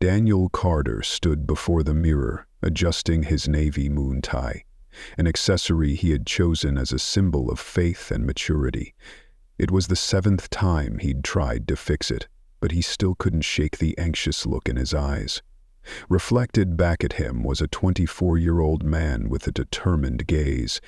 Daniel Carter stood before the mirror, adjusting his navy moon tie, an accessory he had chosen as a symbol of faith and maturity. It was the 7th time he'd tried to fix it, but he still couldn't shake the anxious look in his eyes. Reflected back at him was a 24-year-old man with a determined gaze,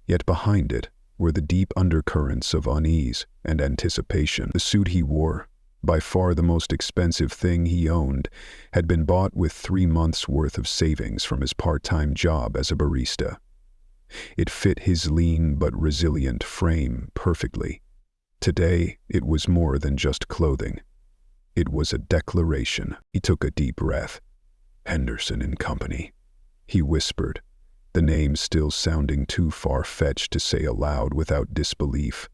yet behind it were the deep undercurrents of unease and anticipation. The suit he wore, by far the most expensive thing he owned, had been bought with 3 months' worth of savings from his part-time job as a barista. It fit his lean but resilient frame perfectly. Today, it was more than just clothing. It was a declaration. He took a deep breath. "Henderson and Company," he whispered, the name still sounding too far-fetched to say aloud without disbelief.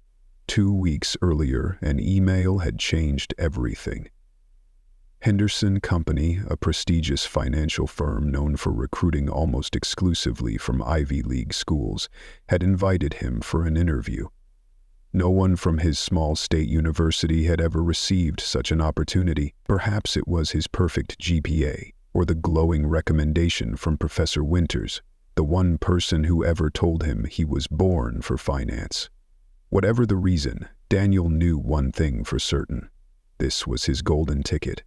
2 weeks earlier, an email had changed everything. Henderson Company, a prestigious financial firm known for recruiting almost exclusively from Ivy League schools, had invited him for an interview. No one from his small state university had ever received such an opportunity. Perhaps it was his perfect GPA, or the glowing recommendation from Professor Winters, the one person who ever told him he was born for finance. Whatever the reason, Daniel knew one thing for certain. This was his golden ticket,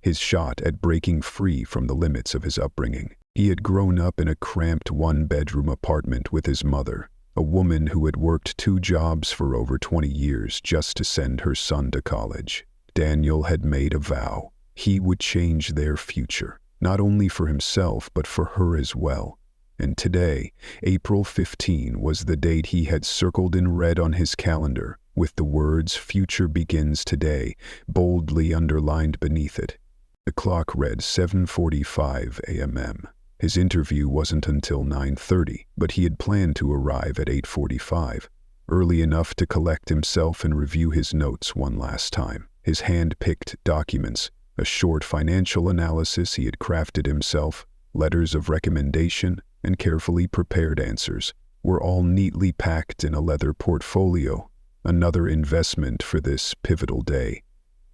his shot at breaking free from the limits of his upbringing. He had grown up in a cramped one-bedroom apartment with his mother, a woman who had worked 2 jobs for over 20 years just to send her son to college. Daniel had made a vow. He would change their future, not only for himself but for her as well. And today, April 15, was the date he had circled in red on his calendar, with the words "Future begins today" boldly underlined beneath it. The clock read 7:45 a.m. His interview wasn't until 9:30, but he had planned to arrive at 8:45, early enough to collect himself and review his notes one last time. His hand-picked documents, a short financial analysis he had crafted himself, letters of recommendation, and carefully prepared answers, were all neatly packed in a leather portfolio, another investment for this pivotal day.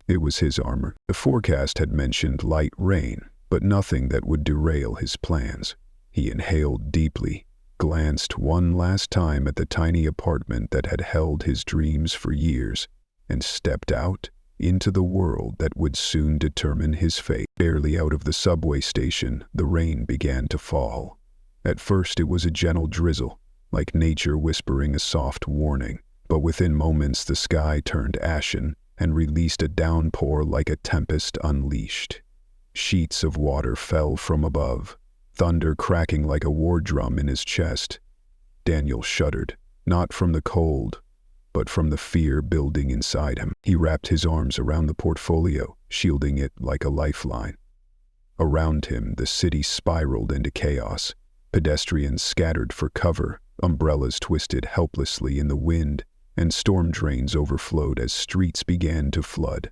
It was his armor. The forecast had mentioned light rain, but nothing that would derail his plans. He inhaled deeply, glanced one last time at the tiny apartment that had held his dreams for years, and stepped out into the world that would soon determine his fate. Barely out of the subway station, the rain began to fall. At first it was a gentle drizzle, like nature whispering a soft warning, but within moments the sky turned ashen and released a downpour like a tempest unleashed. Sheets of water fell from above, thunder cracking like a war drum in his chest. Daniel shuddered, not from the cold, but from the fear building inside him. He wrapped his arms around the portfolio, shielding it like a lifeline. Around him, the city spiraled into chaos. Pedestrians scattered for cover, umbrellas twisted helplessly in the wind, and storm drains overflowed as streets began to flood.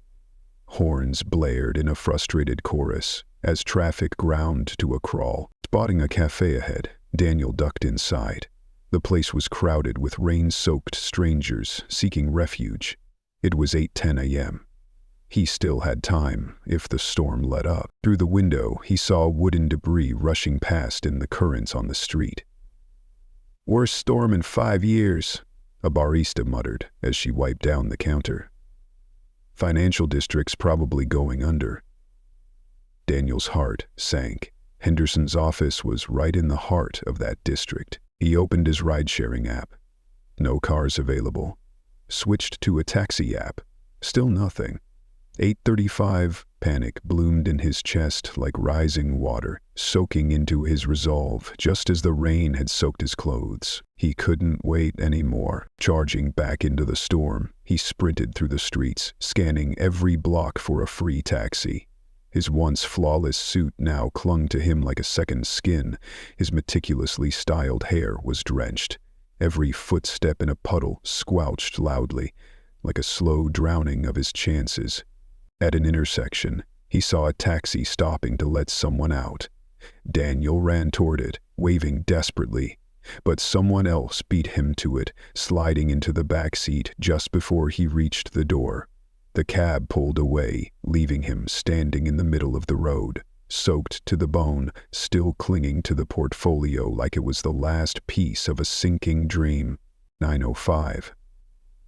Horns blared in a frustrated chorus as traffic ground to a crawl. Spotting a cafe ahead, Daniel ducked inside. The place was crowded with rain-soaked strangers seeking refuge. It was 8:10 a.m. He still had time, if the storm let up. Through the window, he saw wooden debris rushing past in the currents on the street. "Worst storm in 5 years, a barista muttered as she wiped down the counter. "Financial district's probably going under." Daniel's heart sank. Henderson's office was right in the heart of that district. He opened his ride-sharing app. No cars available. Switched to a taxi app. Still nothing. 8:35, panic bloomed in his chest like rising water, soaking into his resolve just as the rain had soaked his clothes. He couldn't wait anymore. Charging back into the storm, he sprinted through the streets, scanning every block for a free taxi. His once flawless suit now clung to him like a second skin. His meticulously styled hair was drenched. Every footstep in a puddle squelched loudly, like a slow drowning of his chances. At an intersection, he saw a taxi stopping to let someone out. Daniel ran toward it, waving desperately, but someone else beat him to it, sliding into the back seat just before he reached the door. The cab pulled away, leaving him standing in the middle of the road, soaked to the bone, still clinging to the portfolio like it was the last piece of a sinking dream. 9:05.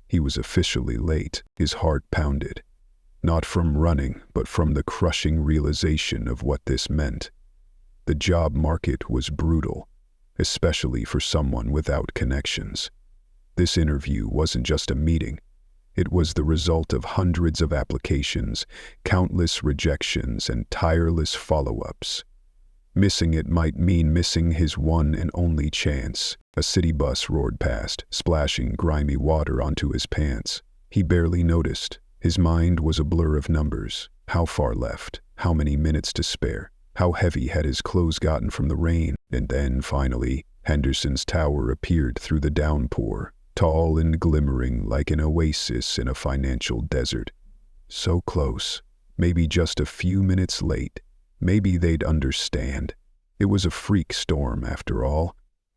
He was officially late. His heart pounded. Not from running, but from the crushing realization of what this meant. The job market was brutal, especially for someone without connections. This interview wasn't just a meeting. It was the result of hundreds of applications, countless rejections, and tireless follow-ups. Missing it might mean missing his one and only chance. A city bus roared past, splashing grimy water onto his pants. He barely noticed. His mind was a blur of numbers. How far left? How many minutes to spare? How heavy had his clothes gotten from the rain? And then, finally, Henderson's tower appeared through the downpour, tall and glimmering like an oasis in a financial desert. So close. Maybe just a few minutes late. Maybe they'd understand. It was a freak storm, after all.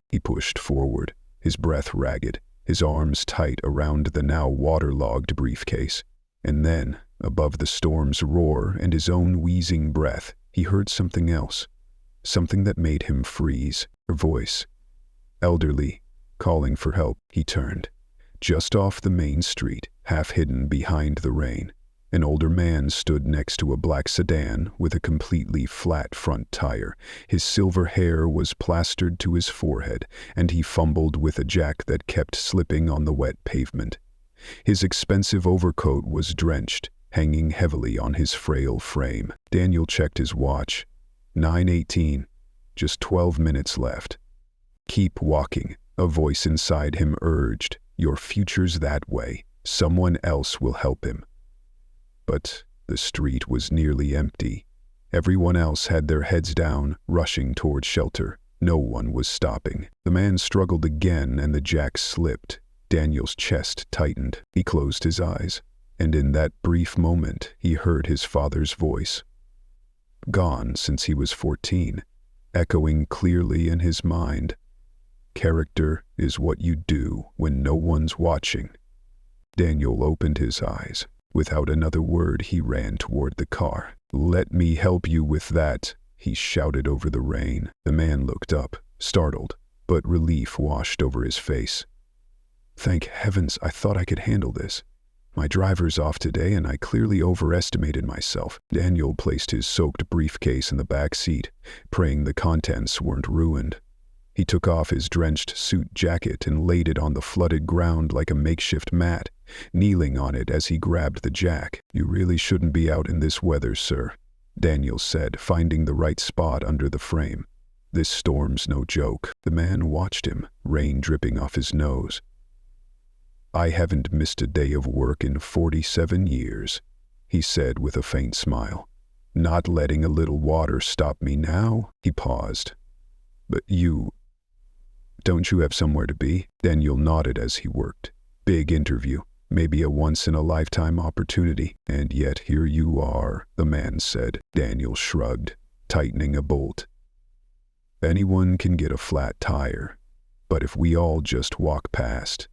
He pushed forward, his breath ragged, his arms tight around the now waterlogged briefcase. And then, above the storm's roar and his own wheezing breath, he heard something else. Something that made him freeze. Her voice. Elderly, calling for help. He turned. Just off the main street, half hidden behind the rain, an older man stood next to a black sedan with a completely flat front tire. His silver hair was plastered to his forehead, and he fumbled with a jack that kept slipping on the wet pavement. His expensive overcoat was drenched, hanging heavily on his frail frame. Daniel checked his watch. 9:18. Just 12 minutes left. Keep walking, a voice inside him urged. Your future's that way. Someone else will help him. But the street was nearly empty. Everyone else had their heads down, rushing toward shelter. No one was stopping. The man struggled again, and the jack slipped. Daniel's chest tightened. He closed his eyes, and in that brief moment, he heard his father's voice. Gone since he was 14, echoing clearly in his mind. Character is what you do when no one's watching. Daniel opened his eyes. Without another word, he ran toward the car. Let me help you with that, he shouted over the rain. The man looked up, startled, but relief washed over his face. Thank heavens, I thought I could handle this. My driver's off today, and I clearly overestimated myself. Daniel placed his soaked briefcase in the back seat, praying the contents weren't ruined. He took off his drenched suit jacket and laid it on the flooded ground like a makeshift mat, kneeling on it as he grabbed the jack. You really shouldn't be out in this weather, sir, Daniel said, finding the right spot under the frame. This storm's no joke. The man watched him, rain dripping off his nose. I haven't missed a day of work in 47 years, he said with a faint smile. Not letting a little water stop me now? He paused. But don't you have somewhere to be? Daniel nodded as he worked. Big interview, maybe a once-in-a-lifetime opportunity. And yet here you are, the man said. Daniel shrugged, tightening a bolt. Anyone can get a flat tire, but if we all just walk past,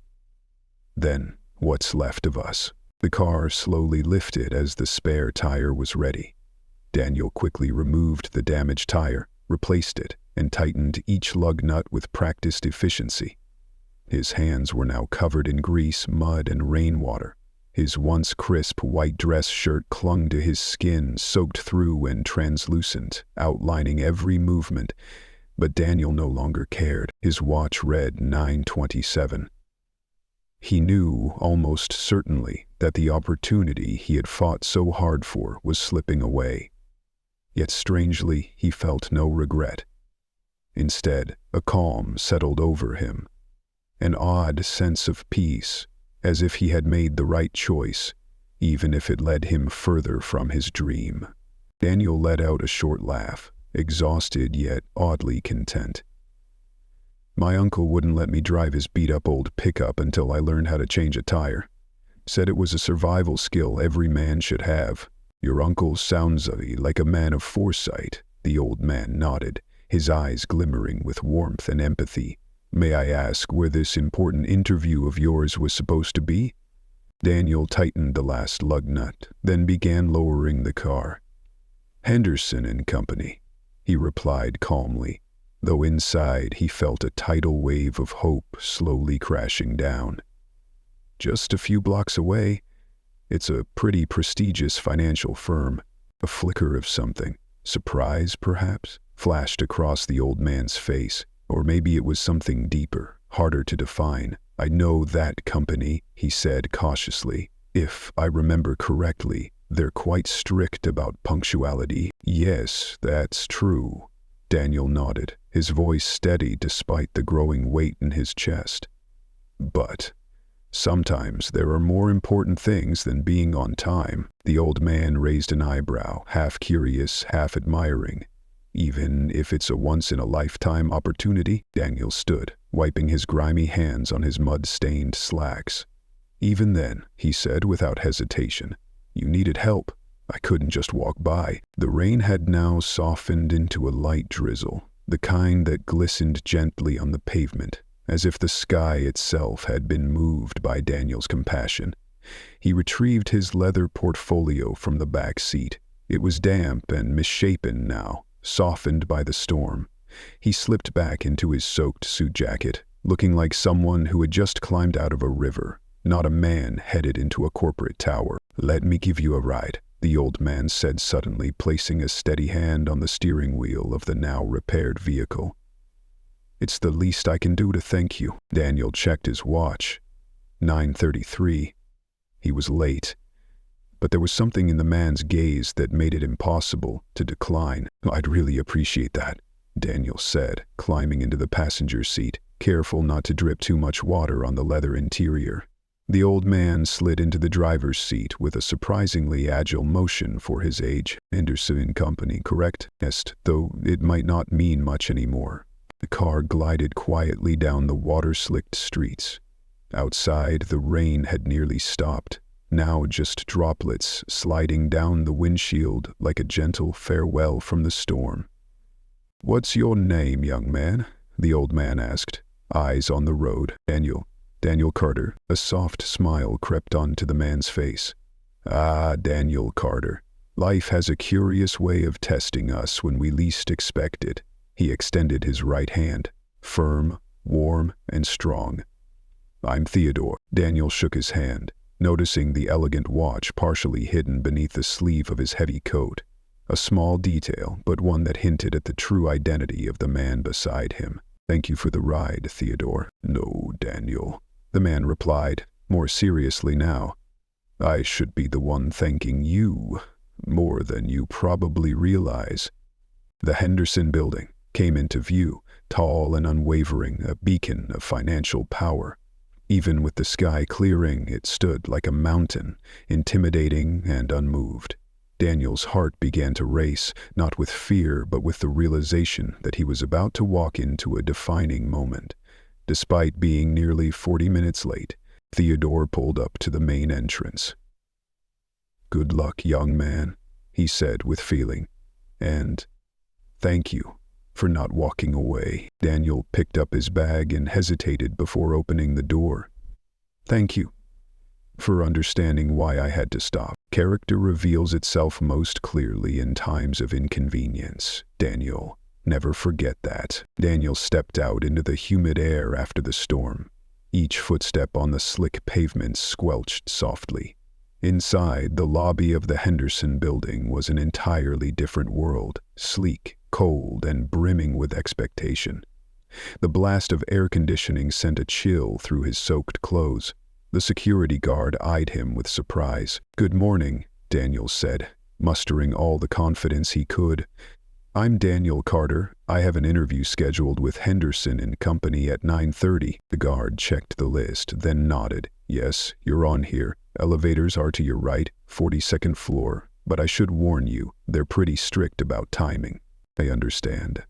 then what's left of us? The car slowly lifted as the spare tire was ready. Daniel quickly removed the damaged tire, replaced it, and tightened each lug nut with practiced efficiency. His hands were now covered in grease, mud, and rainwater. His once crisp white dress shirt clung to his skin, soaked through and translucent, outlining every movement. But Daniel no longer cared. His watch read 9:27. He knew, almost certainly, that the opportunity he had fought so hard for was slipping away. Yet strangely, he felt no regret. Instead, a calm settled over him, an odd sense of peace, as if he had made the right choice, even if it led him further from his dream. Daniel let out a short laugh, exhausted yet oddly content. My uncle wouldn't let me drive his beat-up old pickup until I learned how to change a tire. Said it was a survival skill every man should have. Your uncle sounds like a man of foresight, the old man nodded, his eyes glimmering with warmth and empathy. May I ask where this important interview of yours was supposed to be? Daniel tightened the last lug nut, then began lowering the car. "Henderson and Company," he replied calmly, though inside he felt a tidal wave of hope slowly crashing down. "Just a few blocks away. It's a pretty prestigious financial firm." A flicker of something, surprise perhaps, flashed across the old man's face, or maybe it was something deeper, harder to define. "I know that company," he said cautiously. "If I remember correctly, they're quite strict about punctuality." "Yes, that's true." Daniel nodded, his voice steady despite the growing weight in his chest. "But sometimes there are more important things than being on time." The old man raised an eyebrow, half curious, half admiring. "Even if it's a once-in-a-lifetime opportunity?" Daniel stood, wiping his grimy hands on his mud-stained slacks. "Even then," he said without hesitation, "you needed help. I couldn't just walk by." The rain had now softened into a light drizzle, the kind that glistened gently on the pavement, as if the sky itself had been moved by Daniel's compassion. He retrieved his leather portfolio from the back seat. It was damp and misshapen now, softened by the storm. He slipped back into his soaked suit jacket, looking like someone who had just climbed out of a river, not a man headed into a corporate tower. "Let me give you a ride," the old man said suddenly, placing a steady hand on the steering wheel of the now repaired vehicle. "It's the least I can do to thank you." Daniel checked his watch. 9:33. He was late. But there was something in the man's gaze that made it impossible to decline. "I'd really appreciate that," Daniel said, climbing into the passenger seat, careful not to drip too much water on the leather interior. The old man slid into the driver's seat with a surprisingly agile motion for his age. "Henderson and Company, correct?" "Yes, though it might not mean much anymore." The car glided quietly down the water-slicked streets. Outside, the rain had nearly stopped, now just droplets sliding down the windshield like a gentle farewell from the storm. "What's your name, young man?" the old man asked, eyes on the road. Daniel Carter." A soft smile crept onto the man's face. "Ah, Daniel Carter. Life has a curious way of testing us when we least expect it." He extended his right hand, firm, warm, and strong. "I'm Theodore." Daniel shook his hand, noticing the elegant watch partially hidden beneath the sleeve of his heavy coat. A small detail, but one that hinted at the true identity of the man beside him. "Thank you for the ride, Theodore." "No, Daniel," the man replied, more seriously now. "I should be the one thanking you, more than you probably realize." The Henderson building came into view, tall and unwavering, a beacon of financial power. Even with the sky clearing, it stood like a mountain, intimidating and unmoved. Daniel's heart began to race, not with fear but with the realization that he was about to walk into a defining moment. Despite being nearly 40 minutes late, Theodore pulled up to the main entrance. "Good luck, young man," he said with feeling, "and thank you for not walking away." Daniel picked up his bag and hesitated before opening the door. "Thank you for understanding why I had to stop. Character reveals itself most clearly in times of inconvenience, Daniel. Never forget that." Daniel stepped out into the humid air after the storm. Each footstep on the slick pavement squelched softly. Inside, the lobby of the Henderson building was an entirely different world, sleek, cold, and brimming with expectation. The blast of air conditioning sent a chill through his soaked clothes. The security guard eyed him with surprise. "Good morning," Daniel said, mustering all the confidence he could. "I'm Daniel Carter. I have an interview scheduled with Henderson and Company at 9:30. The guard checked the list, then nodded. "Yes, you're on here. Elevators are to your right, 42nd floor. But I should warn you, they're pretty strict about timing." "I understand.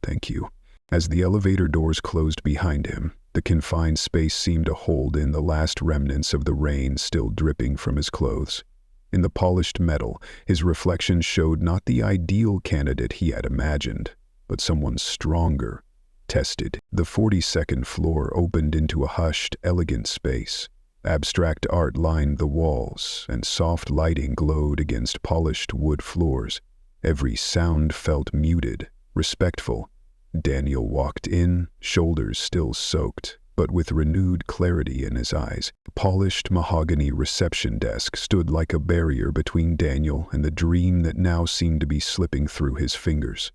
Thank you." As the elevator doors closed behind him, the confined space seemed to hold in the last remnants of the rain still dripping from his clothes. In the polished metal, his reflection showed not the ideal candidate he had imagined, but someone stronger, tested. The 42nd floor opened into a hushed, elegant space, Abstract art lined the walls, and soft lighting glowed against polished wood floors. Every sound felt muted, respectful. Daniel walked in, shoulders still soaked, but with renewed clarity in his eyes. The polished mahogany reception desk stood like a barrier between Daniel and the dream that now seemed to be slipping through his fingers.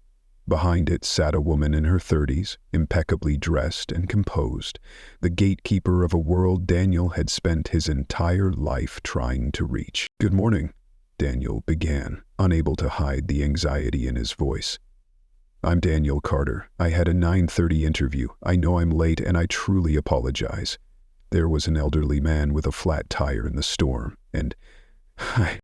Behind it sat a woman in her 30s, impeccably dressed and composed, the gatekeeper of a world Daniel had spent his entire life trying to reach. "Good morning," Daniel began, unable to hide the anxiety in his voice. "I'm Daniel Carter. I had a 9:30 interview. I know I'm late and I truly apologize." There was an elderly man with a flat tire in the storm, and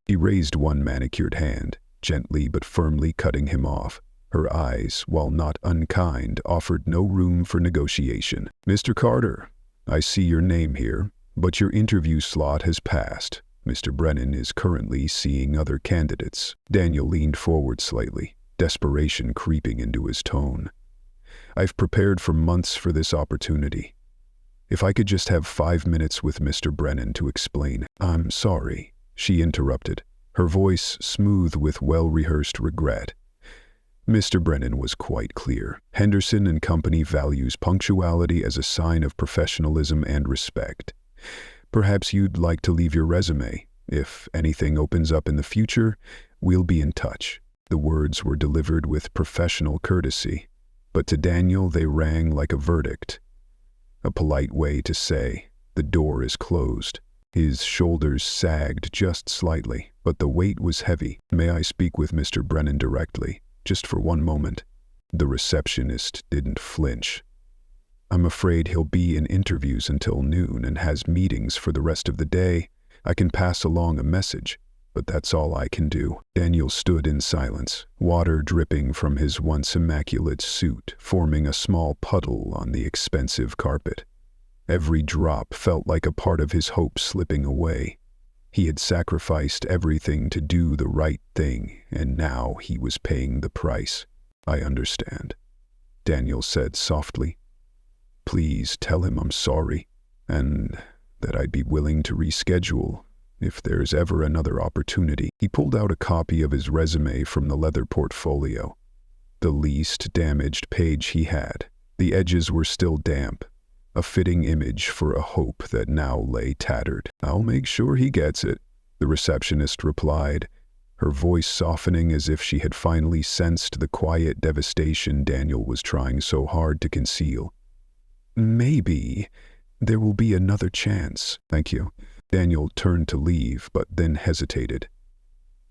he raised one manicured hand, gently but firmly cutting him off. Her eyes, while not unkind, offered no room for negotiation. "Mr. Carter, I see your name here, but your interview slot has passed. Mr. Brennan is currently seeing other candidates." Daniel leaned forward slightly, desperation creeping into his tone. "I've prepared for months for this opportunity. If I could just have 5 minutes with Mr. Brennan to explain." "I'm sorry," she interrupted, her voice smooth with well-rehearsed regret. Mr. Brennan was quite clear. Henderson and Company values punctuality as a sign of professionalism and respect. "Perhaps you'd like to leave your resume. If anything opens up in the future, we'll be in touch." The words were delivered with professional courtesy, but to Daniel they rang like a verdict. A polite way to say, "The door is closed." His shoulders sagged just slightly, but the weight was heavy. "May I speak with Mr. Brennan directly? Just for one moment." The receptionist didn't flinch. "I'm afraid he'll be in interviews until noon and has meetings for the rest of the day. I can pass along a message, but that's all I can do." Daniel stood in silence, water dripping from his once immaculate suit, forming a small puddle on the expensive carpet. Every drop felt like a part of his hope slipping away. He had sacrificed everything to do the right thing, and now he was paying the price. "I understand," Daniel said softly. "Please tell him I'm sorry, and that I'd be willing to reschedule if there's ever another opportunity." He pulled out a copy of his resume from the leather portfolio, the least damaged page he had. The edges were still damp, a fitting image for a hope that now lay tattered. "I'll make sure he gets it," the receptionist replied, her voice softening as if she had finally sensed the quiet devastation Daniel was trying so hard to conceal. "Maybe there will be another chance." "Thank you." Daniel turned to leave, but then hesitated.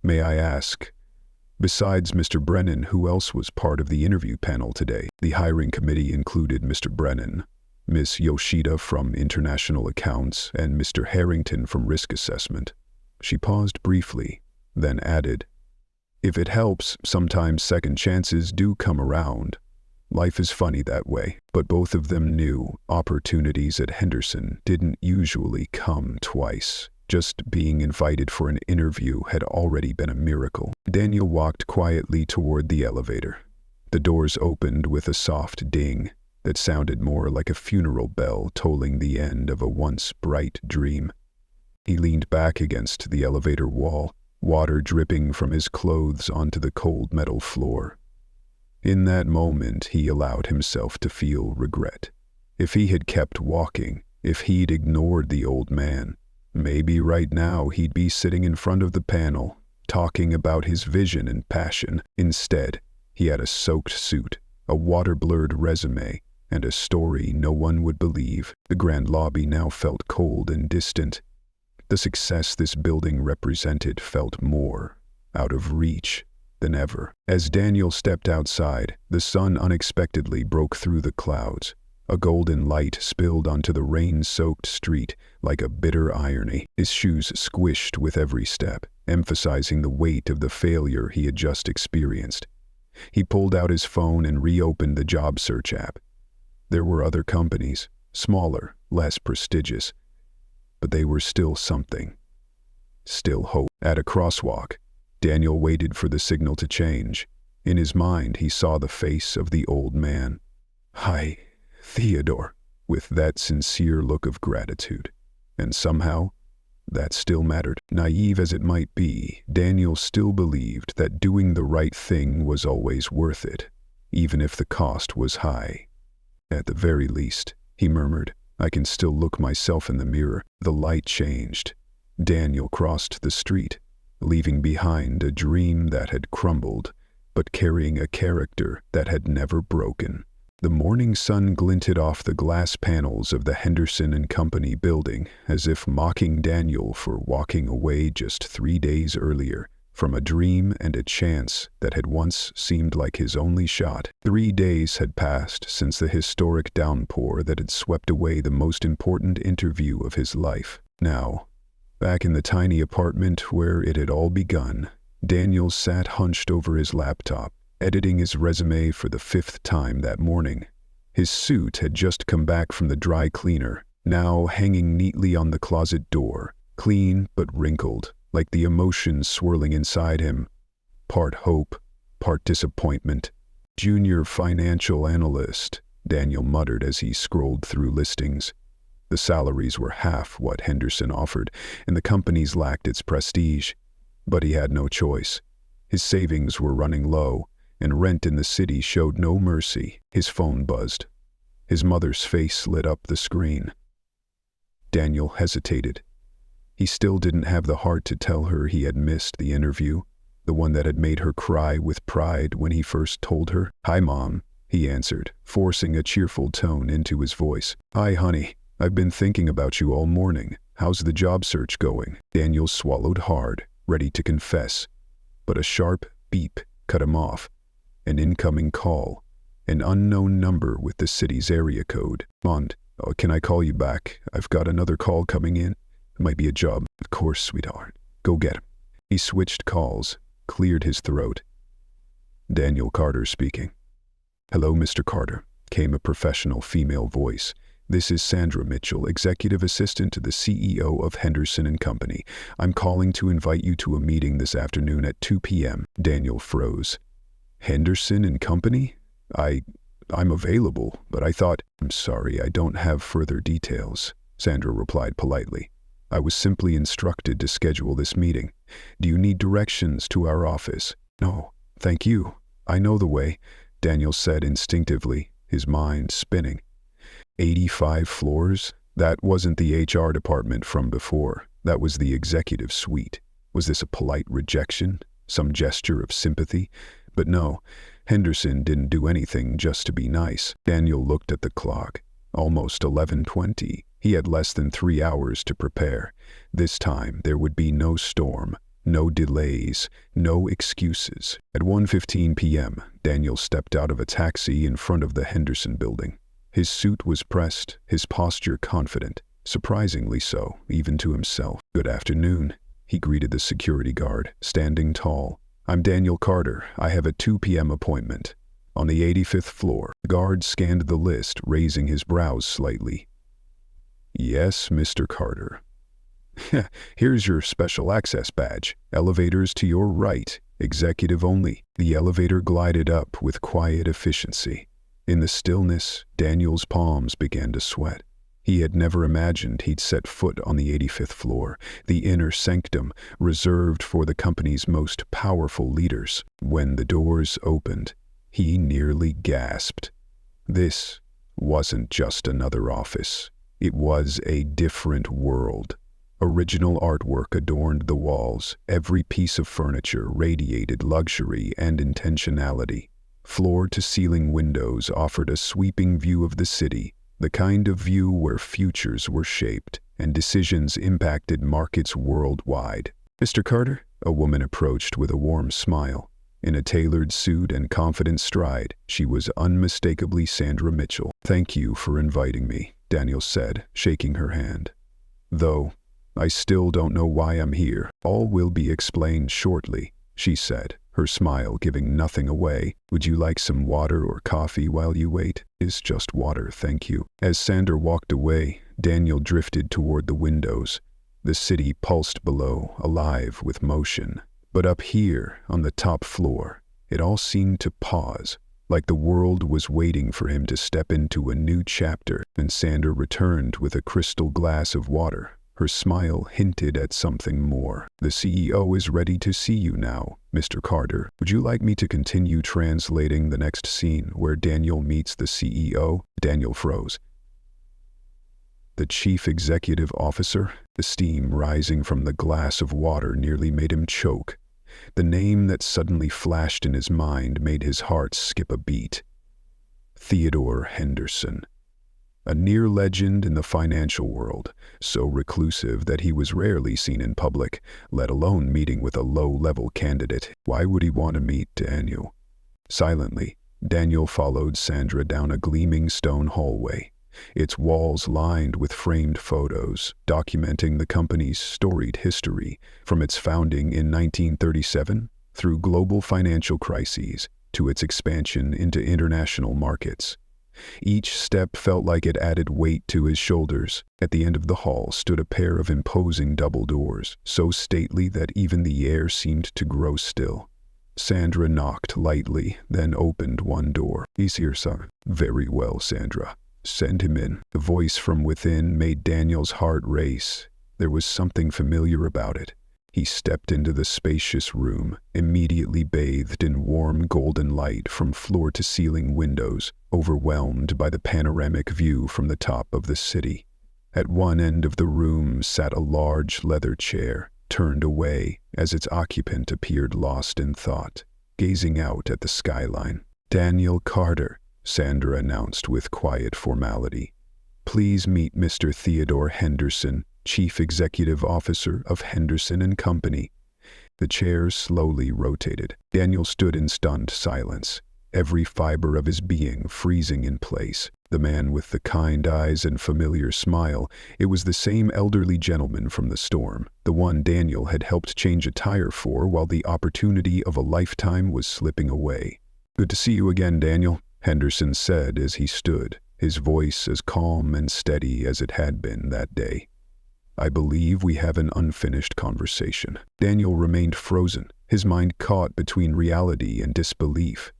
"May I ask, besides Mr. Brennan, who else was part of the interview panel today?" The hiring committee included Mr. Brennan, Miss Yoshida from International Accounts, and Mr. Harrington from Risk Assessment. She paused briefly, then added, "If it helps, sometimes second chances do come around. Life is funny that way." But both of them knew opportunities at Henderson didn't usually come twice. Just being invited for an interview had already been a miracle. Daniel walked quietly toward the elevator. The doors opened with a soft ding that sounded more like a funeral bell tolling the end of a once bright dream. He leaned back against the elevator wall, water dripping from his clothes onto the cold metal floor. In that moment, he allowed himself to feel regret. If he had kept walking, if he'd ignored the old man, maybe right now he'd be sitting in front of the panel, talking about his vision and passion. Instead, he had a soaked suit, a water-blurred resume, and a story no one would believe. The grand lobby now felt cold and distant. The success this building represented felt more out of reach than ever. As Daniel stepped outside, the sun unexpectedly broke through the clouds. A golden light spilled onto the rain-soaked street like a bitter irony. His shoes squished with every step, emphasizing the weight of the failure he had just experienced. He pulled out his phone and reopened the job search app. There were other companies, smaller, less prestigious, but they were still something. Still hope. At a crosswalk, Daniel waited for the signal to change. In his mind, he saw the face of the old man. "Hi, Theodore," with that sincere look of gratitude. And somehow, that still mattered. Naive as it might be, Daniel still believed that doing the right thing was always worth it, even if the cost was high. At the very least, he murmured, I can still look myself in the mirror. The light changed. Daniel crossed the street, leaving behind a dream that had crumbled, but carrying a character that had never broken. The morning sun glinted off the glass panels of the Henderson and Company building, as if mocking Daniel for walking away just 3 days earlier from a dream and a chance that had once seemed like his only shot. 3 days had passed since the historic downpour that had swept away the most important interview of his life. Now, back in the tiny apartment where it had all begun, Daniel sat hunched over his laptop, editing his resume for the 5th time that morning. His suit had just come back from the dry cleaner, now hanging neatly on the closet door, clean but wrinkled, like the emotions swirling inside him. Part hope, part disappointment. Junior financial analyst, Daniel muttered as he scrolled through listings. The salaries were half what Henderson offered, and the companies lacked its prestige. But he had no choice. His savings were running low, and rent in the city showed no mercy. His phone buzzed. His mother's face lit up the screen. Daniel hesitated. He still didn't have the heart to tell her he had missed the interview, the one that had made her cry with pride when he first told her. "Hi, Mom," he answered, forcing a cheerful tone into his voice. "Hi, honey. I've been thinking about you all morning. How's the job search going?" Daniel swallowed hard, ready to confess, but a sharp beep cut him off. An incoming call, an unknown number with the city's area code. "Mond, can I call you back? I've got another call coming in. It might be a job." "Of course, sweetheart. Go get him." He switched calls, cleared his throat. Daniel Carter speaking. "Hello, Mr. Carter," came a professional female voice. "This is Sandra Mitchell, executive assistant to the CEO of Henderson and Company. I'm calling to invite you to a meeting this afternoon at 2 p.m. Daniel froze. "Henderson and Company? I'm available, but I thought—" "I'm sorry, I don't have further details," Sandra replied politely. "I was simply instructed to schedule this meeting. Do you need directions to our office?" "No, thank you. I know the way," Daniel said instinctively, his mind spinning. 85 floors? That wasn't the HR department from before. That was the executive suite. Was this a polite rejection? Some gesture of sympathy? But no, Henderson didn't do anything just to be nice. Daniel looked at the clock. Almost 11:20. He had less than 3 hours to prepare. This time there would be no storm, no delays, no excuses. At 1:15 p.m., Daniel stepped out of a taxi in front of the Henderson building. His suit was pressed, his posture confident, surprisingly so, even to himself. "Good afternoon," he greeted the security guard, standing tall. "I'm Daniel Carter. I have a 2 p.m. appointment. On the 85th floor." The guard scanned the list, raising his brows slightly. "Yes, Mr. Carter. Here's your special access badge. Elevators to your right. Executive only." The elevator glided up with quiet efficiency. In the stillness, Daniel's palms began to sweat. He had never imagined he'd set foot on the 85th floor, the inner sanctum reserved for the company's most powerful leaders. When the doors opened, he nearly gasped. This wasn't just another office. It was a different world. Original artwork adorned the walls. Every piece of furniture radiated luxury and intentionality. Floor-to-ceiling windows offered a sweeping view of the city, the kind of view where futures were shaped and decisions impacted markets worldwide. "Mr. Carter?" A woman approached with a warm smile. In a tailored suit and confident stride, she was unmistakably Sandra Mitchell. "Thank you for inviting me," Daniel said, shaking her hand. "Though I still don't know why I'm here. All will be explained shortly," she said, her smile giving nothing away. "Would you like some water or coffee while you wait?" "It's just water, thank you." As Sandra walked away, Daniel drifted toward the windows. The city pulsed below, alive with motion. But up here, on the top floor, it all seemed to pause, like the world was waiting for him to step into a new chapter. And Sandra returned with a crystal glass of water, Her smile hinted at something more. "The CEO is ready to see you now, Mr. Carter. Would you like me to continue translating the next scene where Daniel meets the CEO?" Daniel froze. The chief executive officer? The steam rising from the glass of water nearly made him choke. The name that suddenly flashed in his mind made his heart skip a beat. Theodore Henderson. A near legend in the financial world, so reclusive that he was rarely seen in public, let alone meeting with a low-level candidate. Why would he want to meet Daniel? Silently, Daniel followed Sandra down a gleaming stone hallway, its walls lined with framed photos documenting the company's storied history from its founding in 1937 through global financial crises to its expansion into international markets. Each step felt like it added weight to his shoulders. At the end of the hall stood a pair of imposing double doors, so stately that even the air seemed to grow still. Sandra knocked lightly, then opened one door. "He's here, sir." "Very well, Sandra. Send him in." The voice from within made Daniel's heart race. There was something familiar about it. He stepped into the spacious room, immediately bathed in warm golden light from floor-to-ceiling windows, overwhelmed by the panoramic view from the top of the city. At one end of the room sat a large leather chair, turned away as its occupant appeared lost in thought, gazing out at the skyline. "Daniel Carter," Sandra announced with quiet formality. "Please meet Mr. Theodore Henderson, Chief Executive Officer of Henderson & Company." The chairs slowly rotated. Daniel stood in stunned silence, every fiber of his being freezing in place. The man with the kind eyes and familiar smile, it was the same elderly gentleman from the storm, the one Daniel had helped change a tire for while the opportunity of a lifetime was slipping away. "Good to see you again, Daniel," Henderson said as he stood, his voice as calm and steady as it had been that day. "I believe we have an unfinished conversation." Daniel remained frozen, his mind caught between reality and disbelief.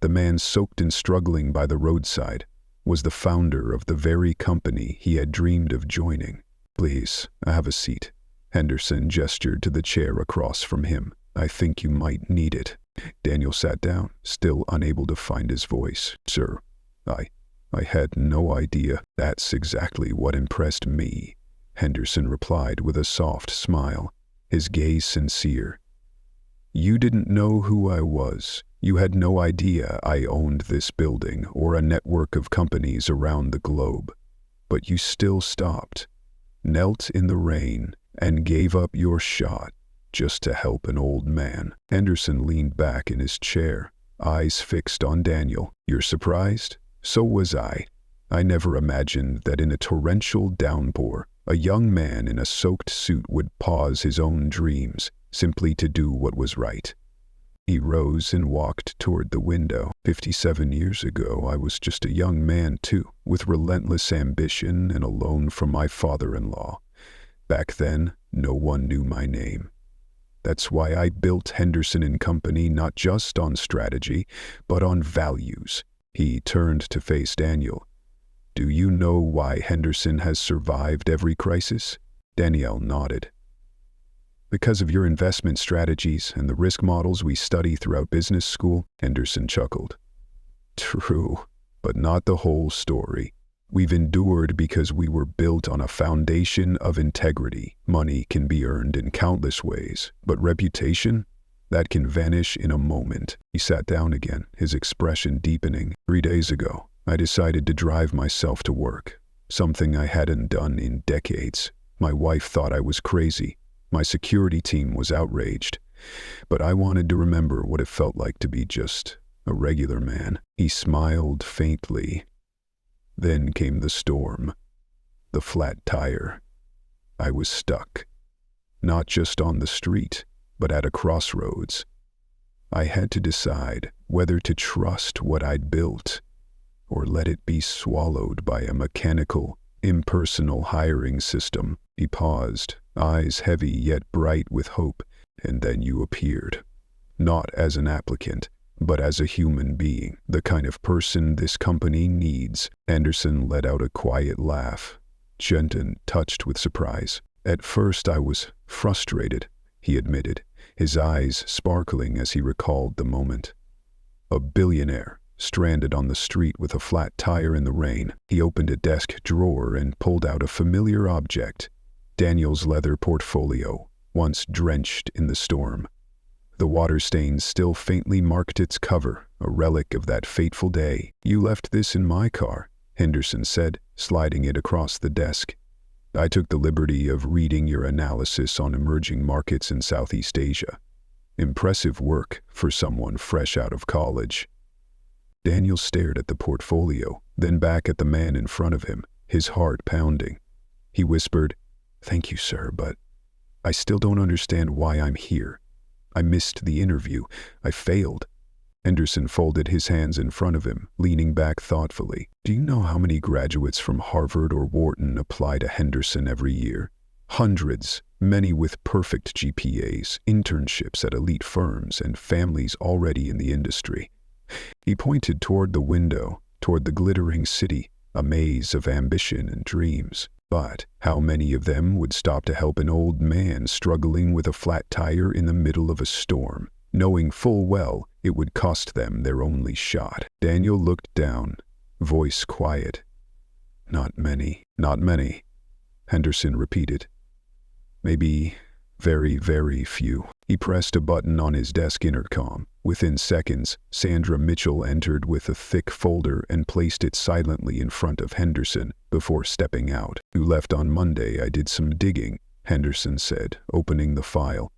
The man soaked and struggling by the roadside was the founder of the very company he had dreamed of joining. "Please, have a seat." Henderson gestured to the chair across from him. "I think you might need it." Daniel sat down, still unable to find his voice. "Sir, I had no idea." "That's exactly what impressed me," Henderson replied with a soft smile, his gaze sincere. "You didn't know who I was. You had no idea I owned this building or a network of companies around the globe. But you still stopped, knelt in the rain, and gave up your shot just to help an old man." Henderson leaned back in his chair, eyes fixed on Daniel. "You're surprised? So was I. I never imagined that in a torrential downpour, a young man in a soaked suit would pause his own dreams simply to do what was right." He rose and walked toward the window. 57 years ago, I was just a young man too, with relentless ambition and a loan from my father-in-law. Back then, no one knew my name. That's why I built Henderson & Company not just on strategy, but on values. He turned to face Daniel. "Do you know why Henderson has survived every crisis?" Daniel nodded. "Because of your investment strategies and the risk models we study throughout business school," Henderson chuckled. "True, but not the whole story. We've endured because we were built on a foundation of integrity. Money can be earned in countless ways, but reputation? That can vanish in a moment." He sat down again, his expression deepening. 3 days ago, I decided to drive myself to work, something I hadn't done in decades. My wife thought I was crazy. My security team was outraged. But I wanted to remember what it felt like to be just a regular man. He smiled faintly. Then came the storm, the flat tire. I was stuck, not just on the street, but at a crossroads. I had to decide whether to trust what I'd built or let it be swallowed by a mechanical, impersonal hiring system. He paused, eyes heavy yet bright with hope, and then you appeared. Not as an applicant, but as a human being, the kind of person this company needs. Henderson let out a quiet laugh, gentle and touched with surprise. At first I was frustrated, he admitted, his eyes sparkling as he recalled the moment. A billionaire, stranded on the street with a flat tire in the rain. He opened a desk drawer and pulled out a familiar object, Daniel's leather portfolio, once drenched in the storm. The water stains still faintly marked its cover, a relic of that fateful day. "You left this in my car," Henderson said, sliding it across the desk. "I took the liberty of reading your analysis on emerging markets in Southeast Asia. Impressive work for someone fresh out of college." Daniel stared at the portfolio, then back at the man in front of him, his heart pounding. He whispered, "Thank you, sir, but I still don't understand why I'm here. I missed the interview. I failed." Henderson folded his hands in front of him, leaning back thoughtfully. "Do you know how many graduates from Harvard or Wharton apply to Henderson every year? Hundreds, many with perfect GPAs, internships at elite firms, and families already in the industry." He pointed toward the window, toward the glittering city, a maze of ambition and dreams. But how many of them would stop to help an old man struggling with a flat tire in the middle of a storm, knowing full well it would cost them their only shot? Daniel looked down, voice quiet. "Not many, not many," Henderson repeated. "Maybe very, very few." He pressed a button on his desk intercom. Within seconds, Sandra Mitchell entered with a thick folder and placed it silently in front of Henderson before stepping out. "You left on Monday. I did some digging," Henderson said, opening the file.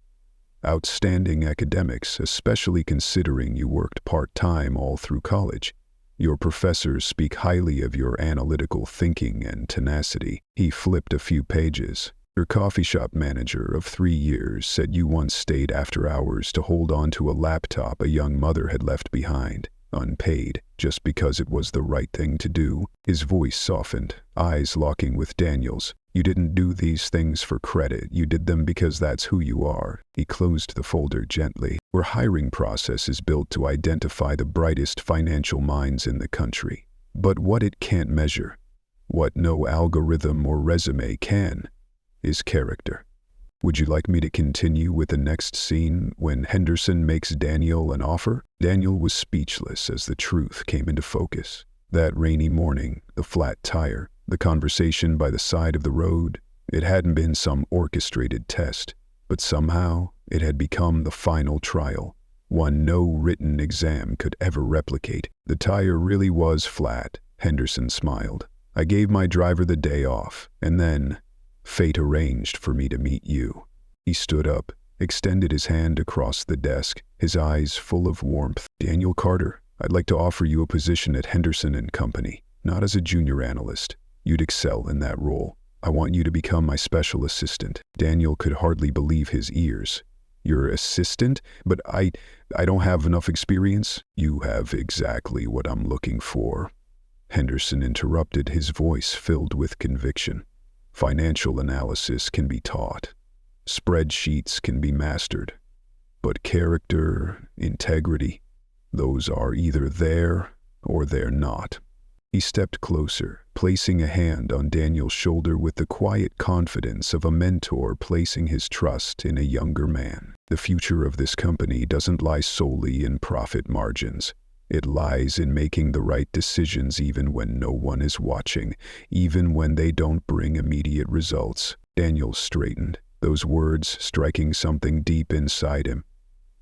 "Outstanding academics, especially considering you worked part-time all through college. Your professors speak highly of your analytical thinking and tenacity." He flipped a few pages. "Your coffee shop manager of 3 years said you once stayed after hours to hold on to a laptop a young mother had left behind, unpaid, just because it was the right thing to do." His voice softened, eyes locking with Daniel's. "You didn't do these things for credit. You did them because that's who you are." He closed the folder gently. "Our hiring process is built to identify the brightest financial minds in the country. But what it can't measure, what no algorithm or resume can, is character. Would you like me to continue with the next scene when Henderson makes Daniel an offer?" Daniel was speechless as the truth came into focus. That rainy morning, the flat tire, the conversation by the side of the road, it hadn't been some orchestrated test, but somehow it had become the final trial, one no written exam could ever replicate. "The tire really was flat," Henderson smiled. "I gave my driver the day off, and then fate arranged for me to meet you." He stood up, extended his hand across the desk, his eyes full of warmth. "Daniel Carter, I'd like to offer you a position at Henderson and Company, not as a junior analyst. You'd excel in that role. I want you to become my special assistant." Daniel could hardly believe his ears. "Your assistant? But I don't have enough experience." "You have exactly what I'm looking for," Henderson interrupted, his voice filled with conviction. "Financial analysis can be taught. Spreadsheets can be mastered. But character, integrity, those are either there or they're not." He stepped closer, placing a hand on Daniel's shoulder with the quiet confidence of a mentor placing his trust in a younger man. "The future of this company doesn't lie solely in profit margins. It lies in making the right decisions even when no one is watching, even when they don't bring immediate results." Daniel straightened, those words striking something deep inside him.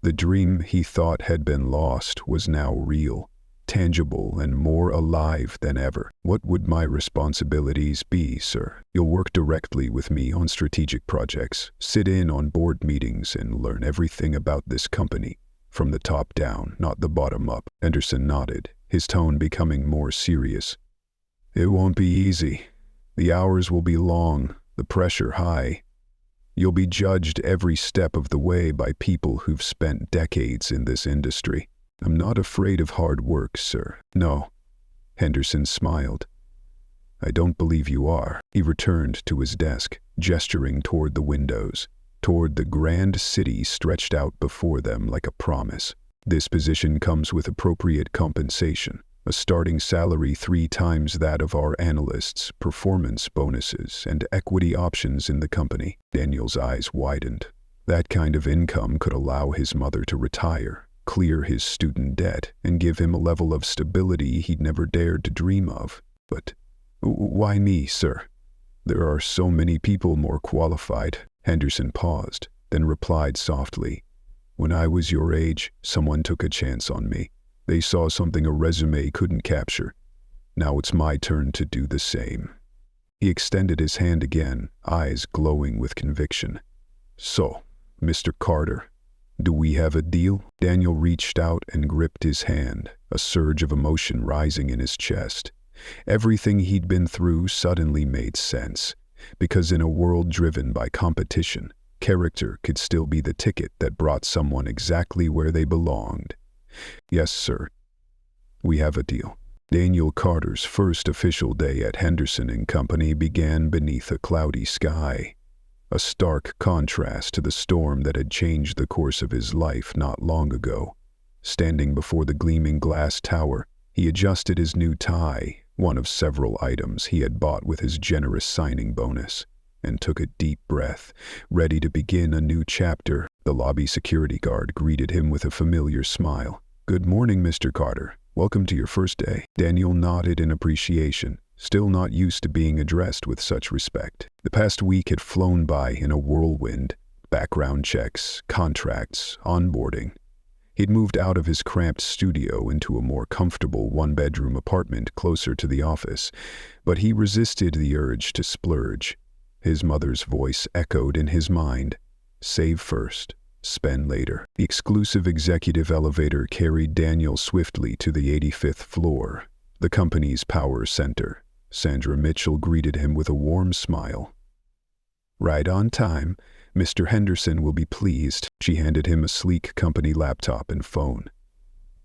The dream he thought had been lost was now real, tangible and more alive than ever. "What would my responsibilities be, sir?" "You'll work directly with me on strategic projects, sit in on board meetings, and learn everything about this company. From the top down, not the bottom up." Henderson nodded, his tone becoming more serious. "It won't be easy. The hours will be long, the pressure high. You'll be judged every step of the way by people who've spent decades in this industry." "I'm not afraid of hard work, sir." "No," Henderson smiled. "I don't believe you are." He returned to his desk, gesturing toward the windows, toward the grand city stretched out before them like a promise. "This position comes with appropriate compensation. A starting salary 3 times that of our analysts, performance bonuses, and equity options in the company. Daniel's eyes widened. That kind of income could allow his mother to retire, clear his student debt, and give him a level of stability he'd never dared to dream of. But why me, sir? There are so many people more qualified. Henderson paused, then replied softly. When I was your age, someone took a chance on me. They saw something a resume couldn't capture. Now it's my turn to do the same. He extended his hand again, eyes glowing with conviction. So, Mr. Carter, do we have a deal? Daniel reached out and gripped his hand, a surge of emotion rising in his chest. Everything he'd been through suddenly made sense, because in a world driven by competition, character could still be the ticket that brought someone exactly where they belonged. Yes, sir. We have a deal. Daniel Carter's first official day at Henderson and Company began beneath a cloudy sky, a stark contrast to the storm that had changed the course of his life not long ago. Standing before the gleaming glass tower, he adjusted his new tie, one of several items he had bought with his generous signing bonus, and took a deep breath, ready to begin a new chapter. The lobby security guard greeted him with a familiar smile. Good morning, Mr. Carter. Welcome to your first day. Daniel nodded in appreciation, still not used to being addressed with such respect. The past week had flown by in a whirlwind. Background checks, contracts, onboarding. He'd moved out of his cramped studio into a more comfortable one-bedroom apartment closer to the office, but he resisted the urge to splurge. His mother's voice echoed in his mind. Save first, spend later. The exclusive executive elevator carried Daniel swiftly to the 85th floor, the company's power center. Sandra Mitchell greeted him with a warm smile. Right on time. Mr. Henderson will be pleased. She handed him a sleek company laptop and phone.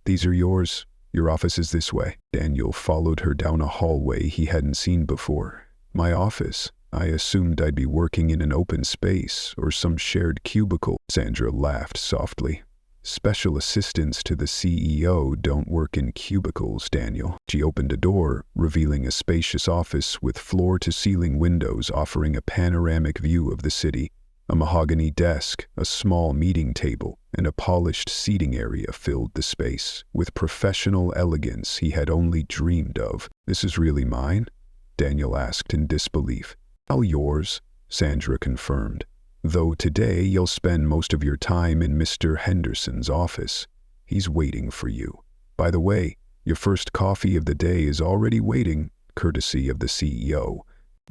These are yours. Your office is this way. Daniel followed her down a hallway he hadn't seen before. My office? I assumed I'd be working in an open space or some shared cubicle. Sandra laughed softly. Special assistants to the CEO don't work in cubicles, Daniel. She opened a door, revealing a spacious office with floor-to-ceiling windows offering a panoramic view of the city. A mahogany desk, a small meeting table, and a polished seating area filled the space with professional elegance he had only dreamed of. This is really mine? Daniel asked in disbelief. All yours, Sandra confirmed. Though today you'll spend most of your time in Mr. Henderson's office. He's waiting for you. By the way, your first coffee of the day is already waiting, courtesy of the CEO.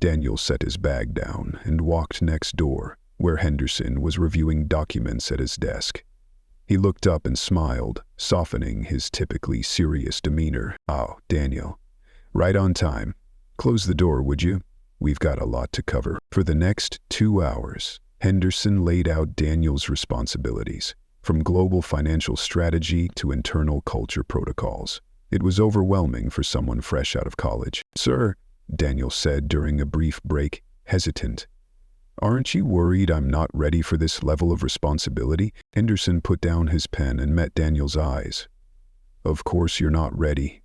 Daniel set his bag down and walked next door, where Henderson was reviewing documents at his desk. He looked up and smiled, softening his typically serious demeanor. Oh, Daniel. Right on time. Close the door, would you? We've got a lot to cover. For the next 2 hours, Henderson laid out Daniel's responsibilities, from global financial strategy to internal culture protocols. It was overwhelming for someone fresh out of college. Sir, Daniel said during a brief break, hesitant. Aren't you worried I'm not ready for this level of responsibility? Henderson put down his pen and met Daniel's eyes. Of course you're not ready.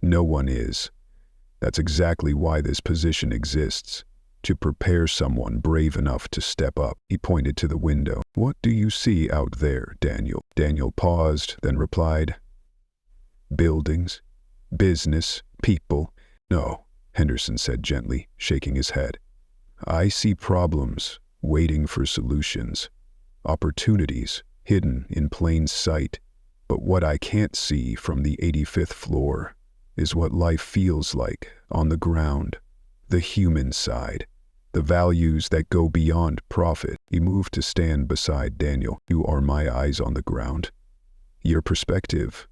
No one is. That's exactly why this position exists. To prepare someone brave enough to step up. He pointed to the window. What do you see out there, Daniel? Daniel paused, then replied. Buildings, business, people. No, Henderson said gently, shaking his head. I see problems, waiting for solutions. Opportunities, hidden in plain sight. But what I can't see from the 85th floor is what life feels like on the ground. The human side. The values that go beyond profit. He moved to stand beside Daniel. You are my eyes on the ground. Your perspective,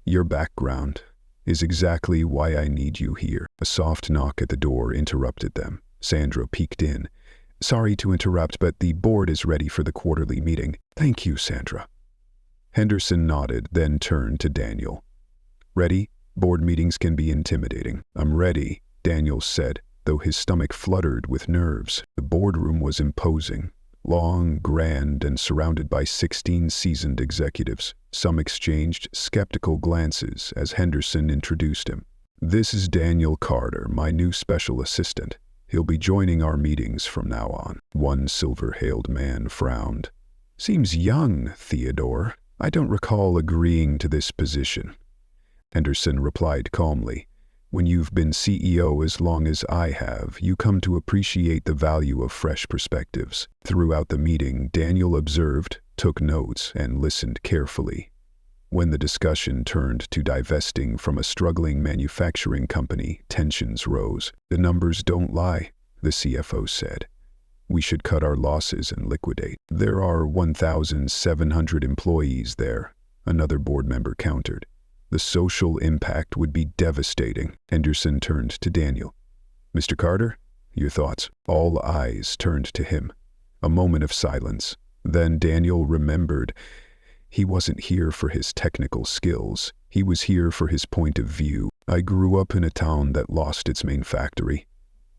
your background, is exactly why I need you here. A soft knock at the door interrupted them. Sandra peeked in. Sorry to interrupt, but the board is ready for the quarterly meeting. Thank you, Sandra. Henderson nodded, then turned to Daniel. Ready? Board meetings can be intimidating. I'm ready, Daniel said, though his stomach fluttered with nerves. The boardroom was imposing, long, grand, and surrounded by 16 seasoned executives. Some exchanged skeptical glances as Henderson introduced him. "This is Daniel Carter, my new special assistant. He'll be joining our meetings from now on." One silver-hailed man frowned. "Seems young, Theodore. I don't recall agreeing to this position." Henderson replied calmly, "When you've been CEO as long as I have, you come to appreciate the value of fresh perspectives." Throughout the meeting, Daniel observed, took notes, and listened carefully. When the discussion turned to divesting from a struggling manufacturing company, tensions rose. "The numbers don't lie," the CFO said. "We should cut our losses and liquidate." "There are 1,700 employees there," another board member countered. "The social impact would be devastating." Henderson turned to Daniel. "Mr. Carter, your thoughts?" All eyes turned to him. A moment of silence. Then Daniel remembered. He wasn't here for his technical skills. He was here for his point of view. "I grew up in a town that lost its main factory,"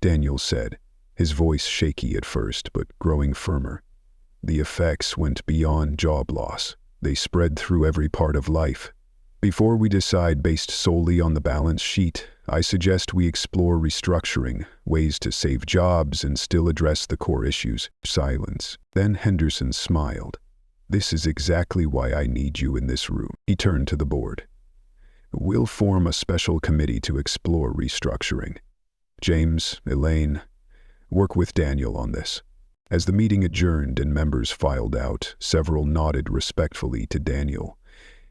Daniel said, his voice shaky at first but growing firmer. "The effects went beyond job loss. They spread through every part of life. Before we decide based solely on the balance sheet, I suggest we explore restructuring, ways to save jobs and still address the core issues." Silence. Then Henderson smiled. "This is exactly why I need you in this room." He turned to the board. "We'll form a special committee to explore restructuring. James, Elaine, work with Daniel on this." As the meeting adjourned and members filed out, several nodded respectfully to Daniel.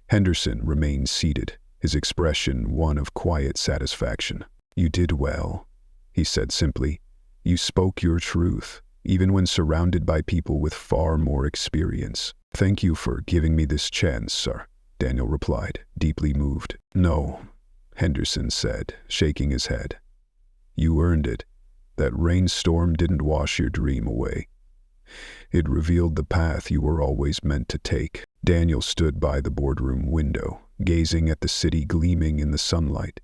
Henderson remained seated, his expression one of quiet satisfaction. "You did well," he said simply. "You spoke your truth, even when surrounded by people with far more experience." "Thank you for giving me this chance, sir," Daniel replied, deeply moved. "No," Henderson said, shaking his head. "You earned it. That rainstorm didn't wash your dream away. It revealed the path you were always meant to take." Daniel stood by the boardroom window, gazing at the city gleaming in the sunlight.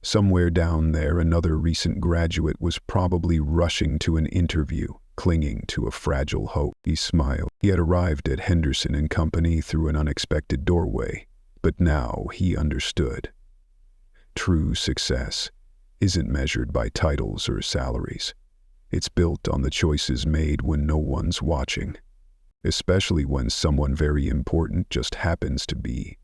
Somewhere down there, another recent graduate was probably rushing to an interview, clinging to a fragile hope. He smiled. He had arrived at Henderson and Company through an unexpected doorway, but now he understood. True success isn't measured by titles or salaries. It's built on the choices made when no one's watching, especially when someone very important just happens to be.